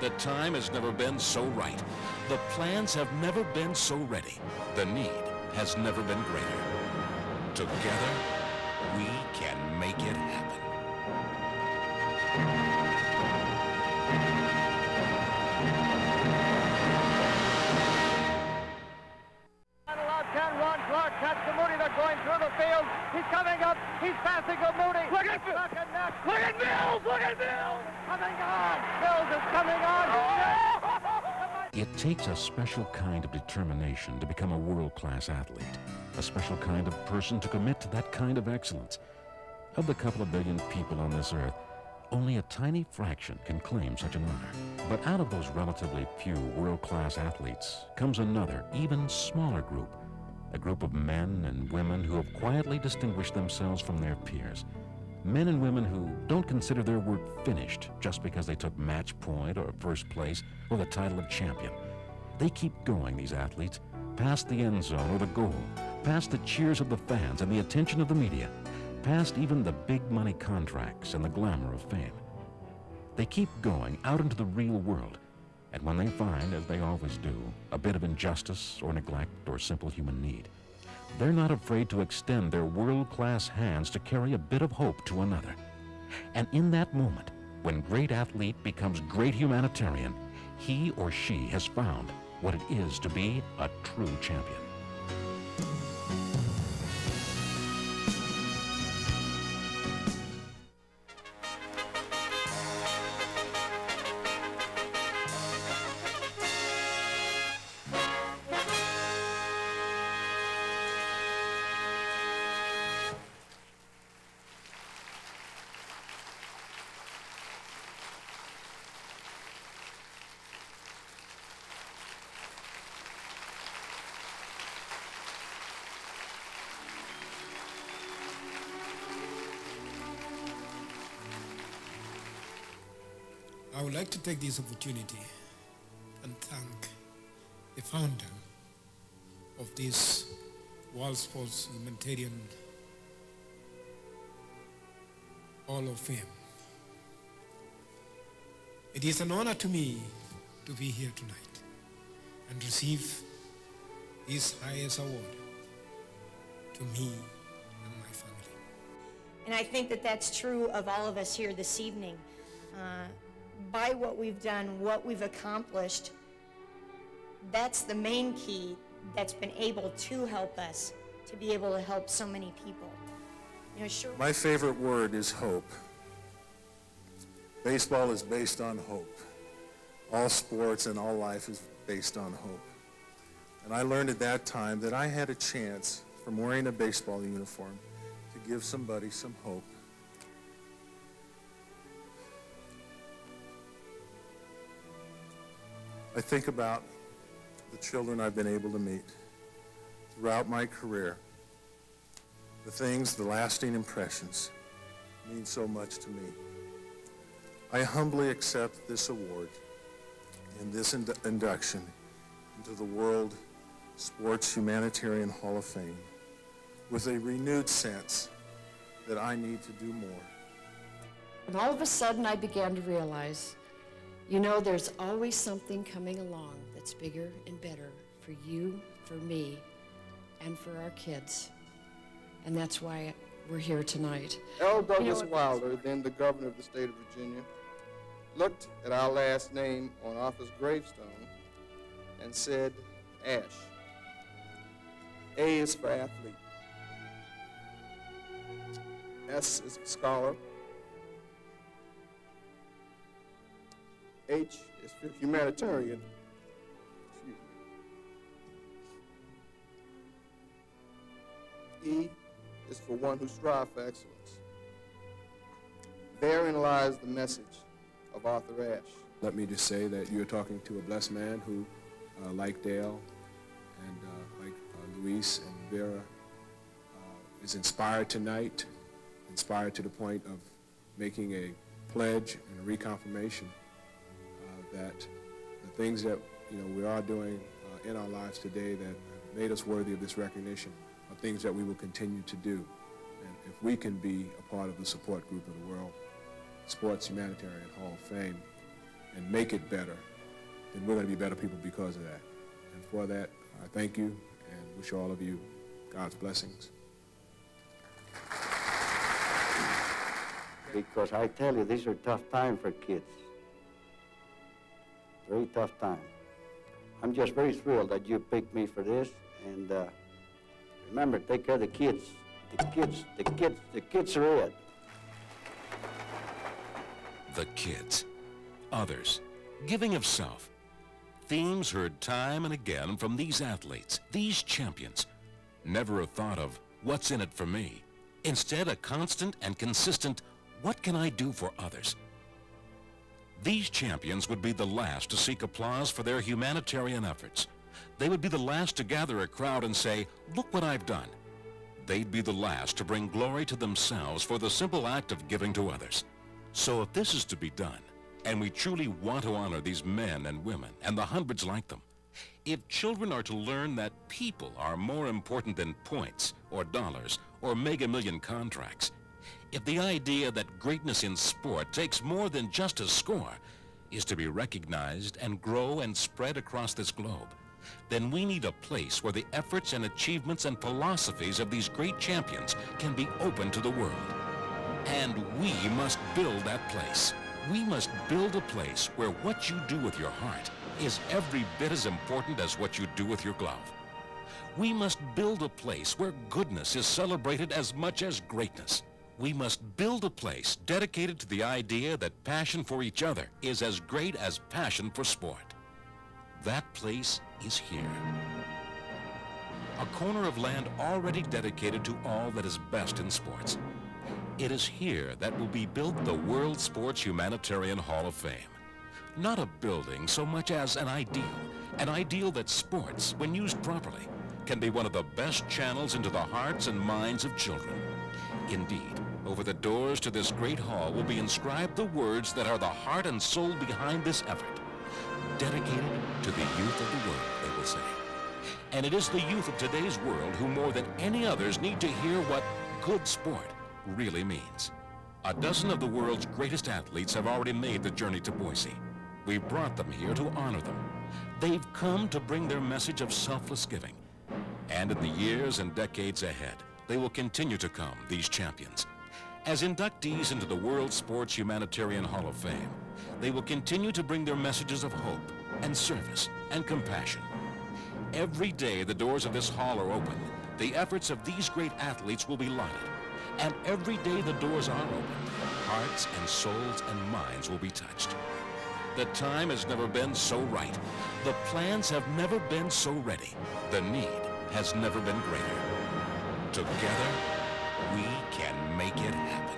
The time has never been so right. The plans have never been so ready. The need has never been greater. Together, we can make it happen. They're going through the field. He's coming up. He's passing to Moody. Look at Mills. Look at Mills. Look at Mills. Coming on. Mills is coming on. It takes a special kind of determination to become a world-class athlete, a special kind of person to commit to that kind of excellence. Of the couple of billion people on this earth, only a tiny fraction can claim such an honor. But out of those relatively few world-class athletes comes another, even smaller group. A group of men and women who have quietly distinguished themselves from their peers. Men and women who don't consider their work finished just because they took match point or first place or the title of champion. They keep going, these athletes, past the end zone or the goal, past the cheers of the fans and the attention of the media, past even the big money contracts and the glamour of fame. They keep going out into the real world. And when they find, as they always do, a bit of injustice or neglect or simple human need, they're not afraid to extend their world-class hands to carry a bit of hope to another. And in that moment, when great athlete becomes great humanitarian, he or she has found what it is to be a true champion. I would like to take this opportunity and thank the founder of this World Sports Humanitarian Hall of Fame. It is an honor to me to be here tonight and receive this highest award to me and my family. And I think that that's true of all of us here this evening. By what we've done, what we've accomplished, that's the main key that's been able to help us to be able to help so many people. You know, sure. My favorite word is hope. Baseball is based on hope. All sports and all life is based on hope. And I learned at that time that I had a chance from wearing a baseball uniform to give somebody some hope. I think about the children I've been able to meet throughout my career. The things, the lasting impressions mean so much to me. I humbly accept this award and this induction into the World Sports Humanitarian Hall of Fame with a renewed sense that I need to do more. And all of a sudden I began to realize, you know, there's always something coming along that's bigger and better for you, for me, and for our kids. And that's why we're here tonight. L. Douglas Wilder, then the governor of the state of Virginia, looked at our last name on Arthur's gravestone and said, Ash. A is for athlete. S is for scholar. H is for humanitarian. E is for one who strives for excellence. Therein lies the message of Arthur Ashe. Let me just say that you're talking to a blessed man who, like Dale and like Luis and Vera, is inspired tonight, inspired to the point of making a pledge and a reconfirmation that the things that we are doing in our lives today that made us worthy of this recognition are things that we will continue to do. And if we can be a part of the support group of the World Sports Humanitarian Hall of Fame, and make it better, then we're going to be better people because of that. And for that, I thank you and wish all of you God's blessings. Because I tell you, these are tough times for kids. Very tough time. I'm just very thrilled that you picked me for this, and remember, take care of the kids. The kids are it. The kids, others, giving of self. Themes heard time and again from these athletes, these champions. Never a thought of, what's in it for me? Instead, a constant and consistent, what can I do for others? These champions would be the last to seek applause for their humanitarian efforts. They would be the last to gather a crowd and say, look what I've done. They'd be the last to bring glory to themselves for the simple act of giving to others. So if this is to be done, and we truly want to honor these men and women and the hundreds like them, if children are to learn that people are more important than points or dollars or mega-million contracts, if the idea that greatness in sport takes more than just a score is to be recognized and grow and spread across this globe, then we need a place where the efforts and achievements and philosophies of these great champions can be open to the world. And we must build that place. We must build a place where what you do with your heart is every bit as important as what you do with your glove. We must build a place where goodness is celebrated as much as greatness. We must build a place dedicated to the idea that passion for each other is as great as passion for sport. That place is here. A corner of land already dedicated to all that is best in sports. It is here that will be built the World Sports Humanitarian Hall of Fame. Not a building so much as an ideal that sports, when used properly, can be one of the best channels into the hearts and minds of children. Indeed, over the doors to this great hall will be inscribed the words that are the heart and soul behind this effort. Dedicated to the youth of the world, they will say. And it is the youth of today's world who more than any others need to hear what good sport really means. A dozen of the world's greatest athletes have already made the journey to Boise. We've brought them here to honor them. They've come to bring their message of selfless giving. And in the years and decades ahead, they will continue to come, these champions. As inductees into the World Sports Humanitarian Hall of Fame, they will continue to bring their messages of hope and service and compassion. Every day the doors of this hall are open, the efforts of these great athletes will be lauded. And every day the doors are opened, hearts and souls and minds will be touched. The time has never been so right. The plans have never been so ready. The need has never been greater. Together, we can make it happen.